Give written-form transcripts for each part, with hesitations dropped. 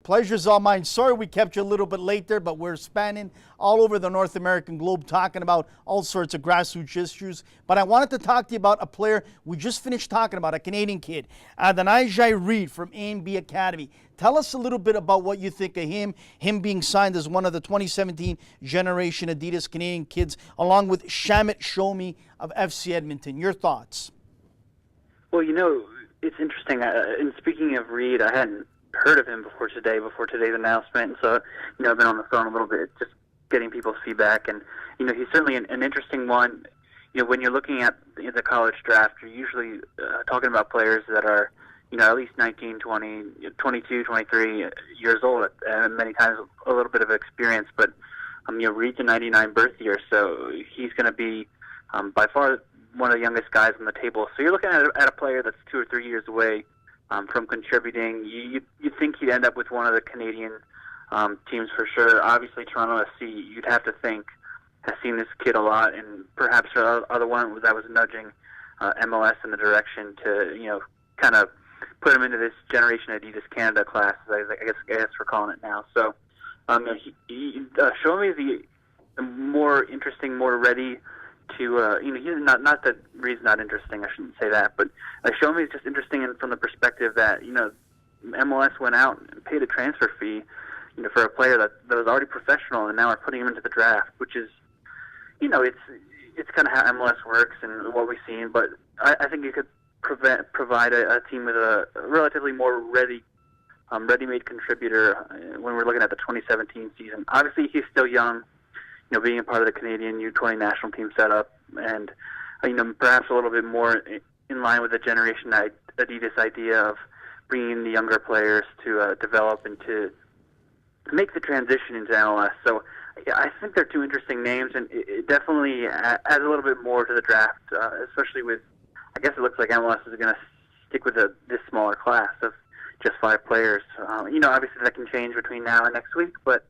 pleasure's all mine. Sorry we kept you a little bit late there, but we're spanning all over the North American globe talking about all sorts of grassroots issues. But I wanted to talk to you about a player we just finished talking about, a Canadian kid, Adonijah Reed from A&B Academy. Tell us a little bit about what you think of him being signed as one of the 2017 generation Adidas Canadian kids, along with Shamit Shomi of FC Edmonton. Your thoughts? Well, it's interesting. And speaking of Reed, I hadn't heard of him before today's announcement. And so, I've been on the phone a little bit, just getting people's feedback. And, he's certainly an interesting one. When you're looking at the college draft, you're usually talking about players that are, at least 19, 20, 22, 23 years old, and many times a little bit of experience. But, Reed's a 99 birth year, so he's going to be by far one of the youngest guys on the table. So you're looking at a player that's 2 or 3 years away from contributing. You'd think he'd end up with one of the Canadian teams for sure. Obviously, Toronto SC, you'd have to think, has seen this kid a lot, and perhaps are the one that was nudging MLS in the direction to, kind of put him into this Generation Adidas Canada class, I guess we're calling it now. So, Show me the more interesting, more ready to, he's not that Reed's not interesting, I shouldn't say that, but Show me is just interesting from the perspective that, MLS went out and paid a transfer fee, for a player that was already professional, and now are putting him into the draft, which is, it's kind of how MLS works and what we've seen, but I think you could provide a team with a relatively more ready-made contributor when we're looking at the 2017 season. Obviously, he's still young, being a part of the Canadian U20 national team setup, and perhaps a little bit more in line with the Generation Adidas idea of bringing the younger players to develop and to make the transition into MLS. So I think they're two interesting names, and it definitely adds a little bit more to the draft, especially with, I guess it looks like MLS is going to stick with this smaller class of just 5 players. Obviously that can change between now and next week, but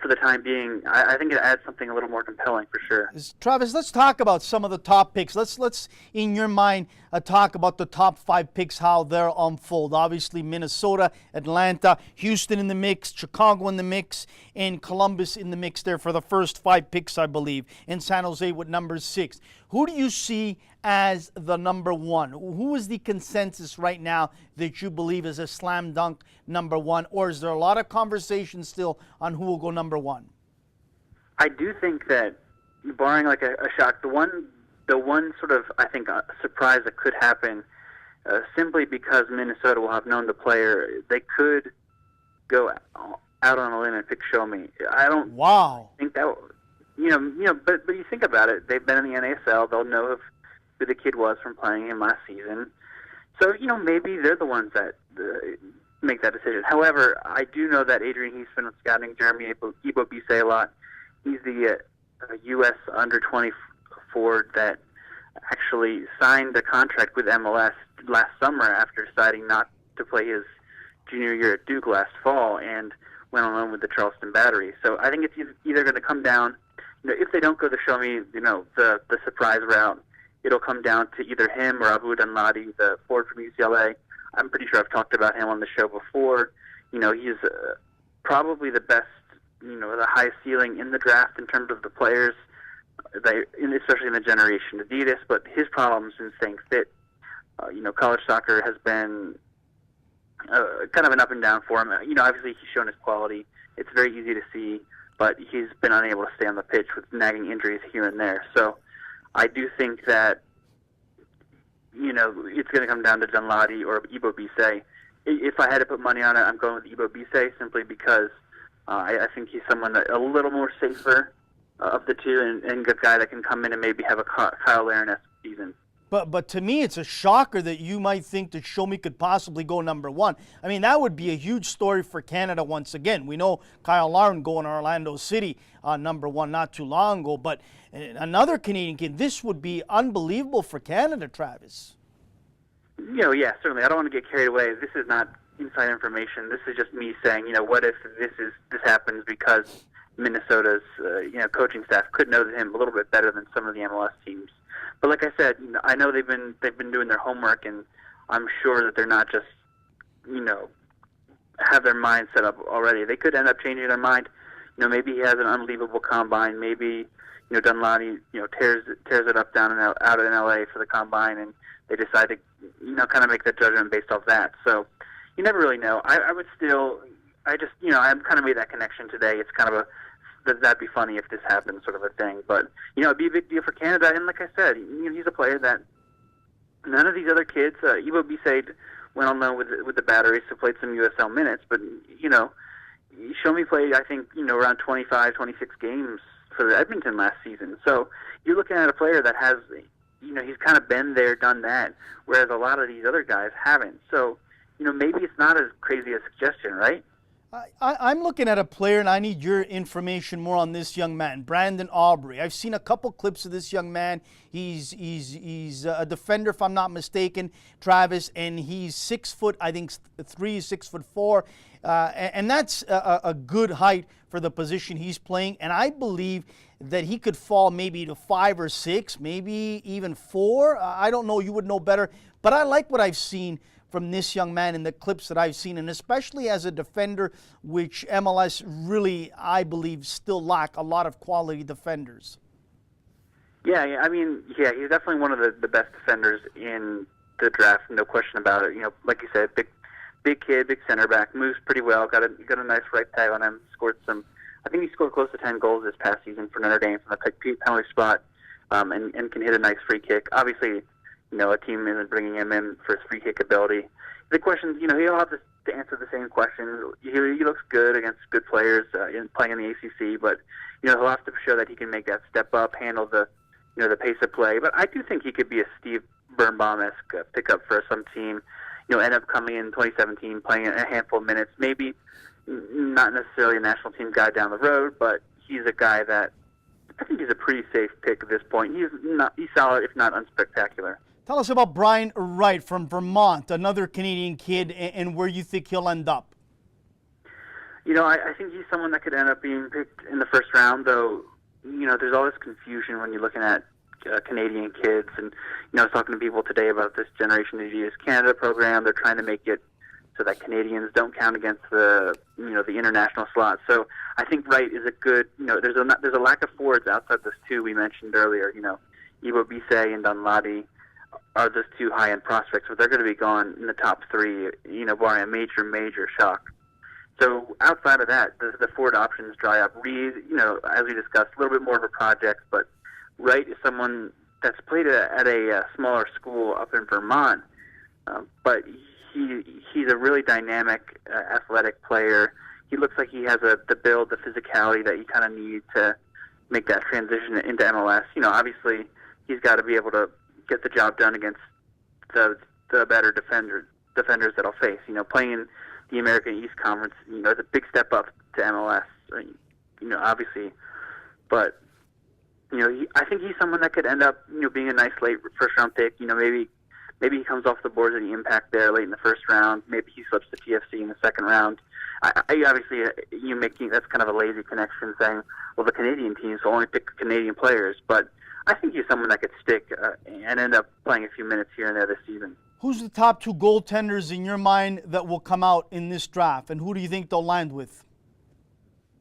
for the time being, I think it adds something a little more compelling for sure. Travis, let's talk about some of the top picks. Let's in your mind, talk about the top 5 picks, how they'll unfold. Obviously, Minnesota, Atlanta, Houston in the mix, Chicago in the mix, and Columbus in the mix there for the first 5 picks, I believe, and San Jose with number 6. Who do you see as the number 1? Who is the consensus right now that you believe is a slam dunk number 1? Or is there a lot of conversation still on who will go number 1? I do think that, barring like a shock, the one sort of, I think, surprise that could happen, simply because Minnesota will have known the player, they could go out on a limb and pick Show Me. I don't think that, but you think about it, they've been in the NASL, they'll know who the kid was from playing him last season. So, maybe they're the ones that make that decision. However, I do know that Adrian Heath's been scouting Jeremy Ibobise a lot. He's the U.S. under-20 forward that actually signed a contract with MLS last summer after deciding not to play his junior year at Duke last fall and went on loan with the Charleston Battery. So I think it's either going to come down, if they don't go the Show Me, the surprise route, it'll come down to either him or Abu Danladi, the forward from UCLA. I'm pretty sure I've talked about him on the show before. He's probably the best, the highest ceiling in the draft in terms of the players, especially in the Generation Adidas, but his problems in staying fit. College soccer has been kind of an up and down for him. Obviously he's shown his quality. It's very easy to see, but he's been unable to stay on the pitch with nagging injuries here and there. So I do think that, it's going to come down to Dunladi or Ibobise. If I had to put money on it, I'm going with Ibobise simply because I think he's someone that a little more safer of the two and a guy that can come in and maybe have a Kyle Larin-esque season. But to me, it's a shocker that you might think that Show Me could possibly go number 1. I mean, that would be a huge story for Canada once again. We know Kyle Larin going to Orlando City number 1 not too long ago, but another Canadian kid, this would be unbelievable for Canada, Travis. Yeah, certainly. I don't want to get carried away. This is not inside information. This is just me saying, what if this happens because Minnesota's coaching staff could know him a little bit better than some of the MLS teams. But like I said, I know they've been doing their homework, and I'm sure that they're not just have their mind set up already. They could end up changing their mind. Maybe he has an unbelievable combine. Maybe Dunlady tears it up down and out in LA for the combine, and they decide to kind of make that judgment based off that. So you never really know. I would still, I just I've kind of made that connection today. It's kind of that'd be funny if this happened, sort of a thing. But it'd be a big deal for Canada. And like I said, he's a player that none of these other kids. Ivo Bisset went on loan with the Batteries, so played some USL minutes. But Shomi played, I think, around 25, 26 games for Edmonton last season. So you're looking at a player that has, he's kind of been there, done that, whereas a lot of these other guys haven't. So, maybe it's not as crazy a suggestion, right? I'm looking at a player, and I need your information more on this young man, Brandon Aubrey. I've seen a couple clips of this young man. He's a defender, if I'm not mistaken, Travis, and he's 6 foot, I think 6'4", and that's a good height for the position he's playing. And I believe that he could fall maybe to 5 or 6, maybe even 4. I don't know. You would know better, but I like what I've seen from this young man in the clips that I've seen, and especially as a defender, which MLS really, I believe, still lack a lot of quality defenders. Yeah, I mean, he's definitely one of the best defenders in the draft, no question about it. Like you said, big kid, big center back, moves pretty well, got a nice right tag on him, I think he scored close to 10 goals this past season for Notre Dame from the penalty spot, and can hit a nice free kick. Obviously, a team isn't bringing him in for his free kick ability. The questions, he'll have to answer the same questions. He looks good against good players playing in the ACC, but he'll have to show that he can make that step up, handle the pace of play. But I do think he could be a Steve Birnbaum-esque pickup for some team. End up coming in 2017, playing a handful of minutes, maybe not necessarily a national team guy down the road, but he's a guy that I think he's a pretty safe pick at this point. He's solid, if not unspectacular. Tell us about Brian Wright from Vermont, another Canadian kid, and where you think he'll end up. I think he's someone that could end up being picked in the first round, though, there's all this confusion when you're looking at Canadian kids. And, I was talking to people today about this Generation Adidas Canada program. They're trying to make it so that Canadians don't count against the international slot. So I think Wright is a good, there's a lack of forwards outside those two we mentioned earlier. Ivo Bisset and Dunlady are those two high-end prospects, but they're going to be gone in the top 3, barring a major shock. So outside of that, the forward options dry up. Reed, as we discussed, a little bit more of a project, but Wright is someone that's played at a smaller school up in Vermont, but he's a really dynamic, athletic player. He looks like he has the build, the physicality that you kind of need to make that transition into MLS. Obviously, he's got to be able to get the job done against the better defenders that I'll face. Playing in the American East Conference, it's a big step up to MLS. Obviously, but I think he's someone that could end up being a nice late first round pick. Maybe he comes off the boards in the Impact there late in the first round. Maybe he slips to TFC in the second round. I obviously that's kind of a lazy connection, saying, well, the Canadian teams will only pick Canadian players, but I think he's someone that could stick and end up playing a few minutes here and there this season. Who's the top 2 goaltenders in your mind that will come out in this draft, and who do you think they'll land with?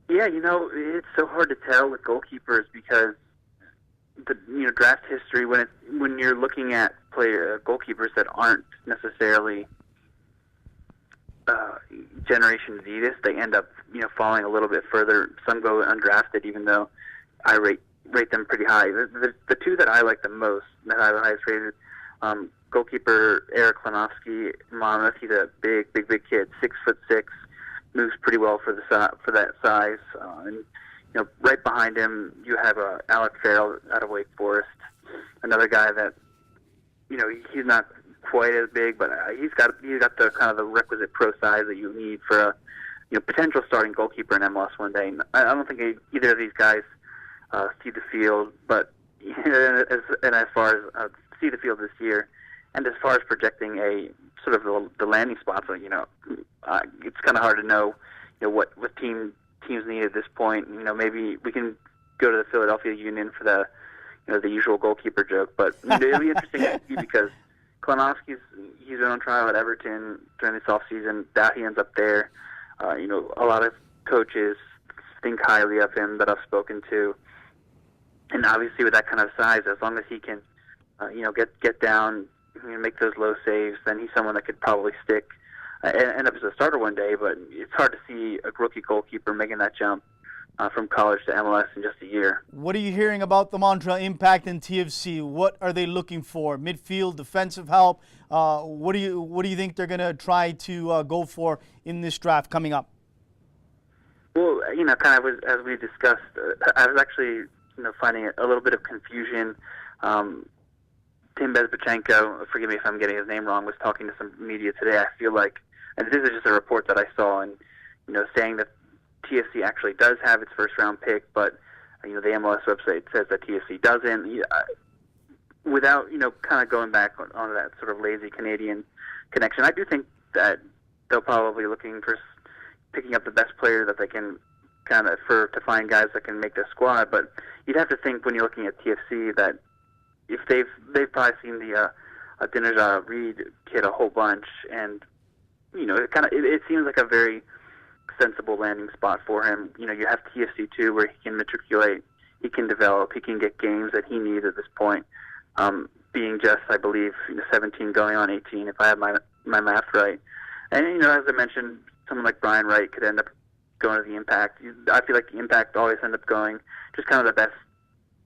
Yeah, it's so hard to tell with goalkeepers because the draft history, when you're looking at goalkeepers that aren't necessarily Generation Adidas, they end up falling a little bit further. Some go undrafted, even though I rate them pretty high. The 2 that I like the most, that I have the highest rated, goalkeeper Eric Klanovsky, Monmouth. He's a big kid, 6'6", moves pretty well for that size. And right behind him, you have Alec Farrell out of Wake Forest, another guy that he's not quite as big, but he's got the kind of the requisite pro size that you need for a potential starting goalkeeper in MLS one day. And I don't think either of these guys see the field, but as far as see the field this year, and as far as projecting a sort of the landing spots, it's kind of hard to know, what teams need at this point. Maybe we can go to the Philadelphia Union for the usual goalkeeper joke, but it'll be interesting to see because he's been on trial at Everton during this offseason. That he ends up there. A lot of coaches think highly of him that I've spoken to, and obviously with that kind of size, as long as he can, get down, make those low saves, then he's someone that could probably stick and end up as a starter one day. But it's hard to see a rookie goalkeeper making that jump from college to MLS in just a year. What are you hearing about the Montreal Impact and TFC? What are they looking for? Midfield, defensive help? What do you think they're going to try to go for in this draft coming up? Well, kind of as we discussed, I was actually finding a little bit of confusion. Tim Bezbachenko, forgive me if I'm getting his name wrong, was talking to some media today. I feel like, and this is just a report that I saw, and saying that TFC actually does have its first-round pick, but the MLS website says that TFC doesn't. Without kind of going back on that sort of lazy Canadian connection, I do think that they'll probably be looking for picking up the best player that they can to find guys that can make their squad. But you'd have to think when you're looking at TFC that if they've probably seen the Dinajah Reed kid a whole bunch, and it seems like a very sensible landing spot for him. You have TFC too, where he can matriculate, he can develop, he can get games that he needs at this point. Being just, I believe, 17 going on 18, if I have my math right. And as I mentioned, someone like Brian Wright could end up going to the Impact. I feel like the Impact always end up going just kind of the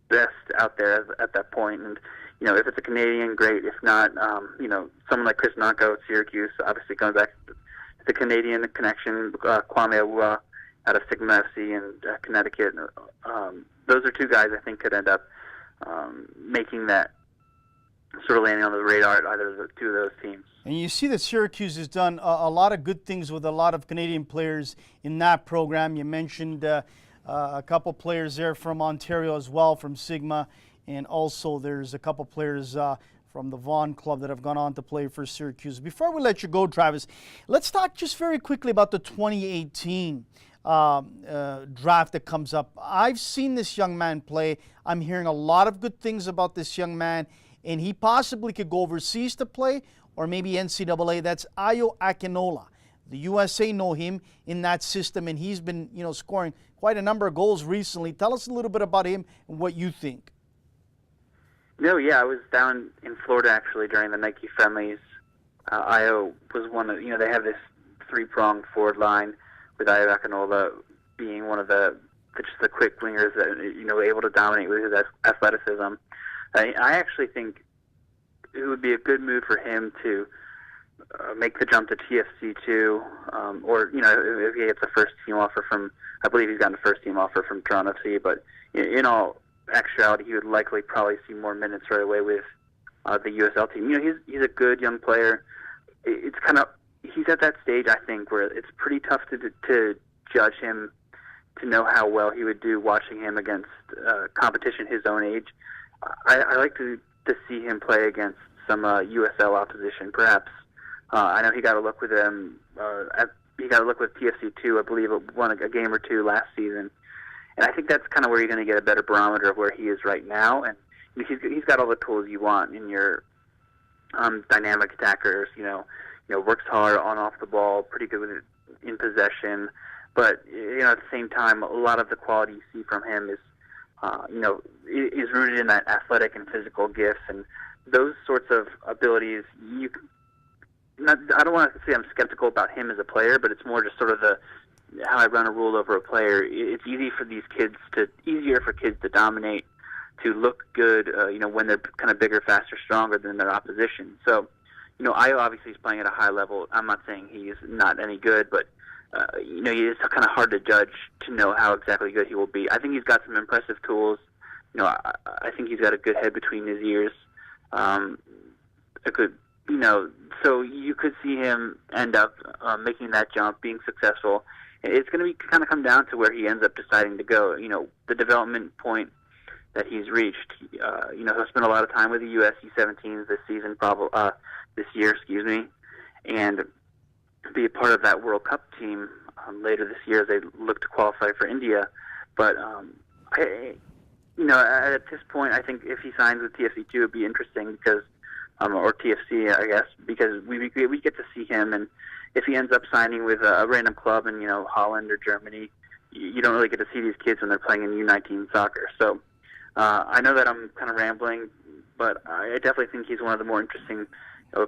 best out there at that point. And if it's a Canadian, great. If not, someone like Chris Narco at Syracuse, obviously going back to the Canadian connection, Kwame Awuah out of Sigma FC in Connecticut. Those are two guys I think could end up making that sort of landing on the radar at either of the two of those teams. And you see that Syracuse has done a lot of good things with a lot of Canadian players in that program. You mentioned a couple players there from Ontario as well, from Sigma, and also there's a couple players from the Vaughan Club that have gone on to play for Syracuse. Before we let you go, Travis, let's talk just very quickly about the 2018 draft that comes up. I've seen this young man play. I'm hearing a lot of good things about this young man, and he possibly could go overseas to play or maybe NCAA. That's Ayo Akinola. The USA know him in that system, and he's been scoring quite a number of goals recently. Tell us a little bit about him and what you think. No, yeah, I was down in Florida actually during the Nike Friendlies. Ayo was one of, they have this three-pronged forward line with Ayo Akinola being one of the quick wingers that, able to dominate with his athleticism. I actually think it would be a good move for him to make the jump to TFC too, or, if he gets a first-team offer from, I believe he's gotten a first-team offer from Toronto FC, but in all actuality, he would likely probably see more minutes right away with the USL team. He's a good young player. It's he's at that stage, I think, where it's pretty tough to judge him, to know how well he would do watching him against competition his own age. I like to see him play against some USL opposition, perhaps. I know he got a look with them. He got a look with TFC too. I believe it won a game or two last season. And I think that's kind of where you're going to get a better barometer of where he is right now. And he's got all the tools you want in your dynamic attackers. Works hard on off the ball, pretty good with it in possession. But at the same time, a lot of the quality you see from him is rooted in that athletic and physical gifts, and those sorts of abilities. I don't want to say I'm skeptical about him as a player, but it's more just sort of how I run a rule over a player. It's easier for kids to dominate, to look good, when they're kind of bigger, faster, stronger than their opposition. So, Ayo obviously is playing at a high level. I'm not saying he's not any good, but it's kind of hard to judge to know how exactly good he will be. I think he's got some impressive tools. I think he's got a good head between his ears. So you could see him end up making that jump, being successful. It's going to be kind of come down to where he ends up deciding to go. The development point that he's reached. He'll spend a lot of time with the US U17s this year, and be a part of that World Cup team later this year as they look to qualify for India. But at this point, I think if he signs with TFC2, it'd be interesting because or TFC, I guess, because we get to see him, and if he ends up signing with a random club in Holland or Germany, you don't really get to see these kids when they're playing in U19 soccer. So I know that I'm kind of rambling, but I definitely think he's one of the more interesting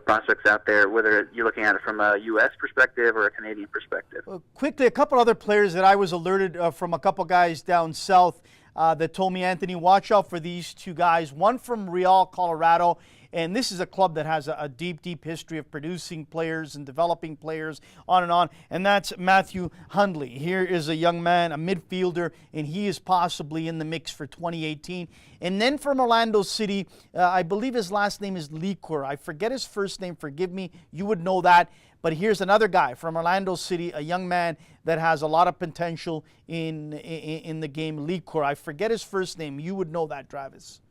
prospects out there, whether you're looking at it from a U.S. perspective or a Canadian perspective. Quickly, a couple other players that I was alerted from a couple guys down south that told me, Anthony, watch out for these two guys. One from Real, Colorado, and this is a club that has a deep, deep history of producing players and developing players, on, and that's Matthew Hundley. Here is a young man, a midfielder, and he is possibly in the mix for 2018. And then from Orlando City, I believe his last name is Licor. I forget his first name, forgive me, you would know that. But here's another guy from Orlando City, a young man that has a lot of potential in the game, Licor. I forget his first name, you would know that, Travis.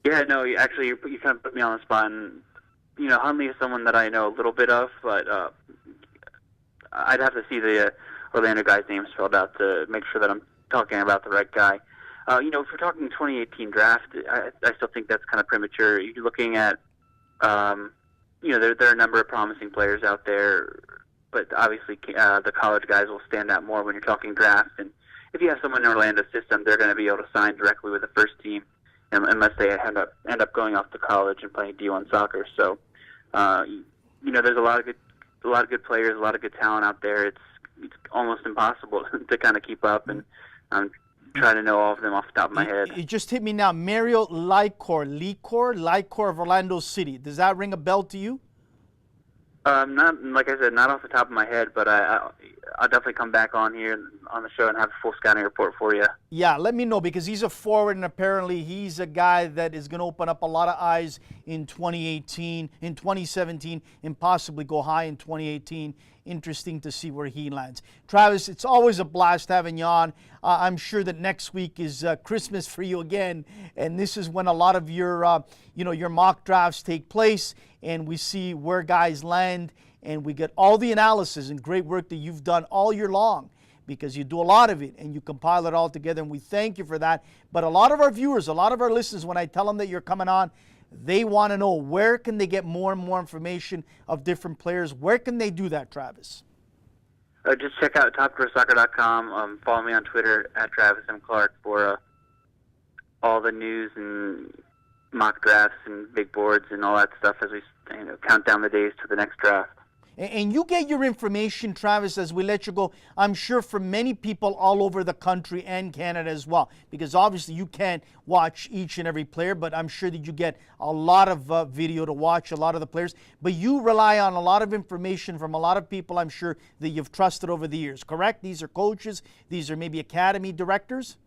Yeah, no, actually, you kind of put me on the spot. And, Hundley is someone that I know a little bit of, but I'd have to see the Orlando guy's name spelled out to make sure that I'm talking about the right guy. If we're talking 2018 draft, I still think that's kind of premature. You're looking at, there are a number of promising players out there, but obviously the college guys will stand out more when you're talking draft. And if you have someone in Orlando's system, they're going to be able to sign directly with the first team, unless they end up going off to college and playing D1 soccer. So, there's a lot of good players, a lot of good talent out there. It's almost impossible to kind of keep up, and I'm trying to know all of them off the top of my head. It just hit me now. Mario Licor of Orlando City. Does that ring a bell to you? Not, like I said, not off the top of my head, but I'll definitely come back on here on the show and have a full scouting report for you. Yeah, let me know, because he's a forward, and apparently he's a guy that is going to open up a lot of eyes in 2018, in 2017, and possibly go high in 2018. Interesting to see where he lands. Travis, it's always a blast having you on. I'm sure that next week is Christmas for you again, and this is when a lot of your, your mock drafts take place, and we see where guys land, and we get all the analysis and great work that you've done all year long, because you do a lot of it and you compile it all together, and we thank you for that. But a lot of our viewers, a lot of our listeners, when I tell them that you're coming on, they want to know, where can they get more and more information of different players? Where can they do that, Travis? Just check out topgrowsoccer.com. Follow me on Twitter at Travis M. Clark for all the news and mock drafts and big boards and all that stuff as we count down the days to the next draft. And you get your information, Travis, as we let you go, I'm sure, from many people all over the country and Canada as well, because obviously you can't watch each and every player, but I'm sure that you get a lot of video to watch a lot of the players. But you rely on a lot of information from a lot of people, I'm sure, that you've trusted over the years, correct? These are coaches, these are maybe academy directors?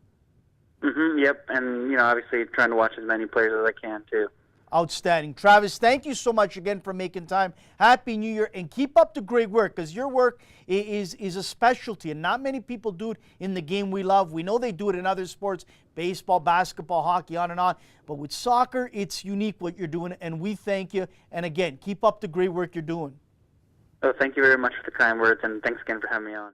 Yep, and obviously trying to watch as many players as I can too. Outstanding. Travis, thank you so much again for making time. Happy New Year, and keep up the great work, because your work is a specialty, and not many people do it in the game we love. We know they do it in other sports, baseball, basketball, hockey, on and on. But with soccer, it's unique what you're doing, and we thank you. And again, keep up the great work you're doing. Oh, thank you very much for the kind words, and thanks again for having me on.